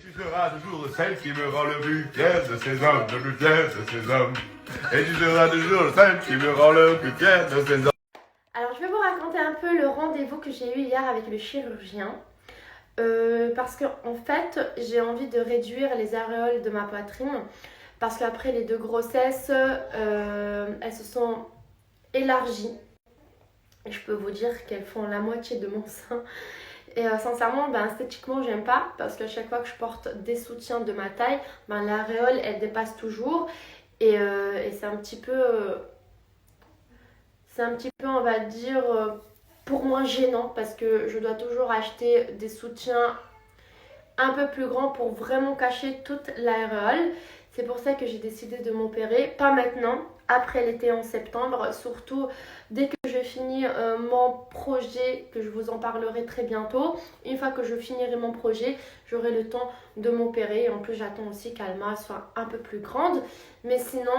tu seras toujours celle qui me rend le plus fier de ces hommes, le plus fier de ces hommes. Et tu seras toujours celle qui me rend le plus fier de ces hommes. Alors je vais vous raconter un peu le rendez-vous que j'ai eu hier avec le chirurgien. Parce qu'en fait, j'ai envie de réduire les aréoles de ma poitrine. Parce qu'après les 2 grossesses, elles se sont élargies. Et je peux vous dire qu'elles font la moitié de mon sein. Et sincèrement, esthétiquement, j'aime pas. Parce qu'à chaque fois que je porte des soutiens de ma taille, l'aréole, elle dépasse toujours. Et c'est un petit peu, on va dire, pour moi gênant. Parce que je dois toujours acheter des soutiens un peu plus grands pour vraiment cacher toute l'aréole. C'est pour ça que j'ai décidé de m'opérer. Pas maintenant, après l'été en septembre. Surtout dès que je finis mon projet, que je vous en parlerai très bientôt. Une fois que je finirai mon projet, j'aurai le temps de m'opérer. En plus, j'attends aussi qu'Alma soit un peu plus grande. Mais sinon,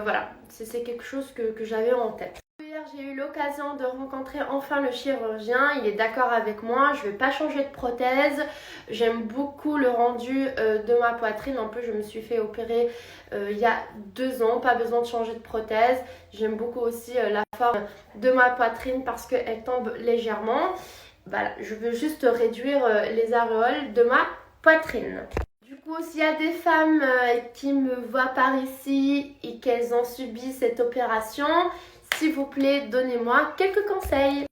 voilà, c'est quelque chose que j'avais en tête. Hier, j'ai eu l'occasion de rencontrer enfin le chirurgien. Il est d'accord avec moi. Je ne vais pas changer de prothèse. J'aime beaucoup le rendu de ma poitrine. En plus, je me suis fait opérer il y a 2 ans. Pas besoin de changer de prothèse. J'aime beaucoup aussi la forme de ma poitrine parce qu'elle tombe légèrement. Voilà, je veux juste réduire les aréoles de ma poitrine. Du coup, s'il y a des femmes qui me voient par ici et qu'elles ont subi cette opération, s'il vous plaît, donnez-moi quelques conseils.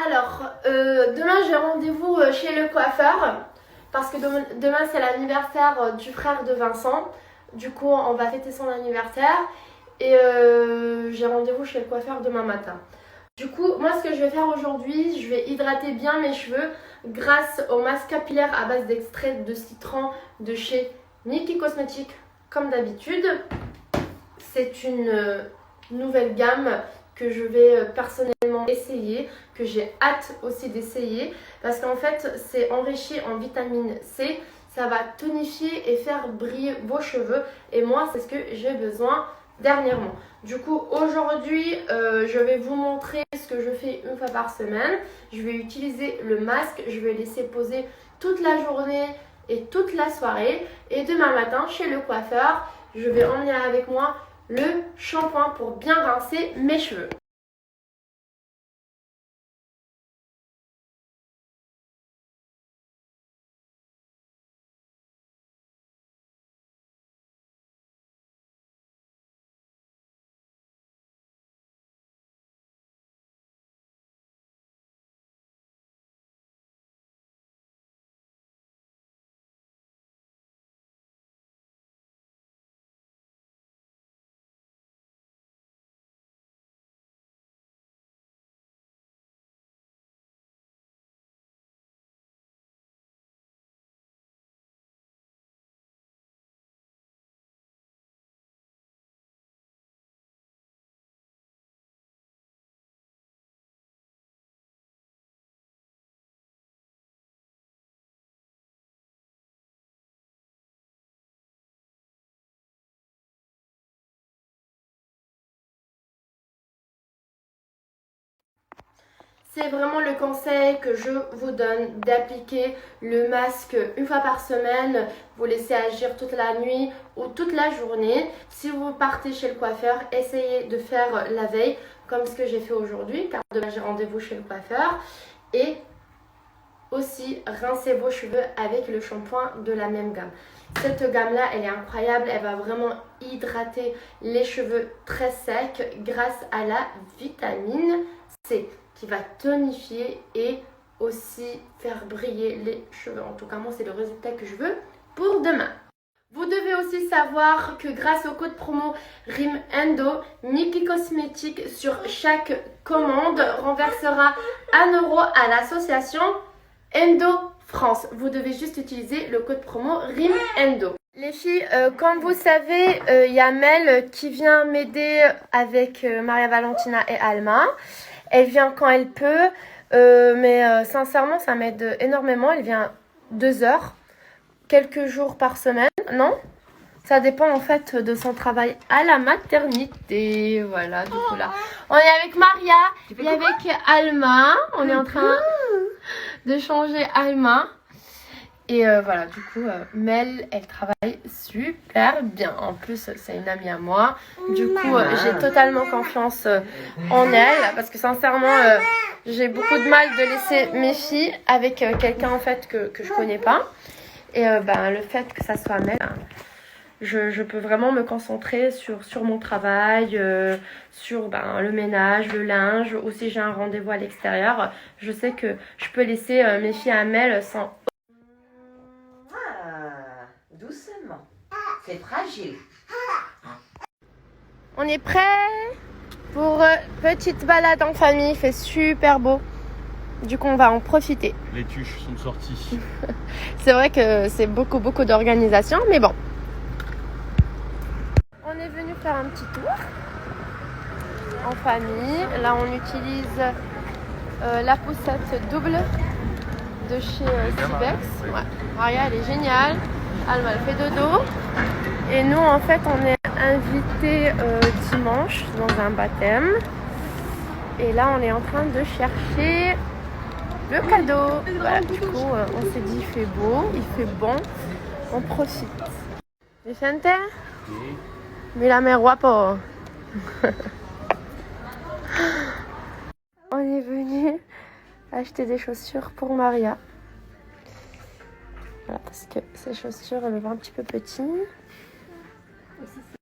Alors, demain j'ai rendez-vous chez le coiffeur parce que demain c'est l'anniversaire du frère de Vincent. Du coup, on va fêter son anniversaire et j'ai rendez-vous chez le coiffeur demain matin. Du coup, moi ce que je vais faire aujourd'hui, je vais hydrater bien mes cheveux grâce au masque capillaire à base d'extrait de citron de chez Nikki Cosmetics comme d'habitude. C'est une nouvelle gamme que je vais personnellement essayer, que j'ai hâte aussi d'essayer parce qu'en fait c'est enrichi en vitamine C, ça va tonifier et faire briller vos cheveux et moi c'est ce que j'ai besoin dernièrement. Du coup aujourd'hui je vais vous montrer ce que je fais une fois par semaine. Je vais utiliser le masque, je vais laisser poser toute la journée et toute la soirée et demain matin chez le coiffeur je vais emmener avec moi le shampoing pour bien rincer mes cheveux. C'est vraiment le conseil que je vous donne d'appliquer le masque une fois par semaine. Vous laissez agir toute la nuit ou toute la journée. Si vous partez chez le coiffeur, essayez de faire la veille comme ce que j'ai fait aujourd'hui car demain j'ai rendez-vous chez le coiffeur. Et aussi rincez vos cheveux avec le shampoing de la même gamme. Cette gamme là elle est incroyable, elle va vraiment hydrater les cheveux très secs grâce à la vitamine C qui va tonifier et aussi faire briller les cheveux. En tout cas moi c'est le résultat que je veux pour demain. Vous devez aussi savoir que grâce au code promo RIMENDO, Nikki Cosmetics sur chaque commande renversera 1 € à l'association Endo France. Vous devez juste utiliser le code promo RIMENDO. Les filles, comme vous savez, il y a Mel qui vient m'aider avec Maria Valentina et Alma. Elle vient quand elle peut, mais sincèrement, ça m'aide énormément. Elle vient 2 heures, quelques jours par semaine, non? Ça dépend en fait de son travail à la maternité. Voilà, du coup là. On est avec Maria et avec Alma. On est en train de changer Alma Et voilà, du coup, Mel, elle travaille super bien. En plus, c'est une amie à moi. Du coup, j'ai totalement confiance en elle. Parce que sincèrement, j'ai beaucoup de mal de laisser mes filles avec quelqu'un en fait que je connais pas. Et le fait que ça soit Mel, je peux vraiment me concentrer sur mon travail, sur le ménage, le linge. Ou si j'ai un rendez-vous à l'extérieur, je sais que je peux laisser mes filles à Mel sans... Doucement. C'est fragile. On est prêt pour petite balade en famille. Il fait super beau. Du coup, on va en profiter. Les tuches sont sorties. C'est vrai que c'est beaucoup d'organisation, mais bon. On est venu faire un petit tour en famille. Là, on utilise la poussette double de chez Sibex. Ouais. Maria, elle est géniale. Alma, elle fait dodo. Et nous, en fait, on est invités dimanche dans un baptême. Et là, on est en train de chercher le cadeau. Voilà, du coup, on s'est dit, il fait beau, il fait bon. On profite. Vicente? Mira me guapo. On est venu acheter des chaussures pour Maria. Voilà, parce que ces chaussures, elles me vont un petit peu petites.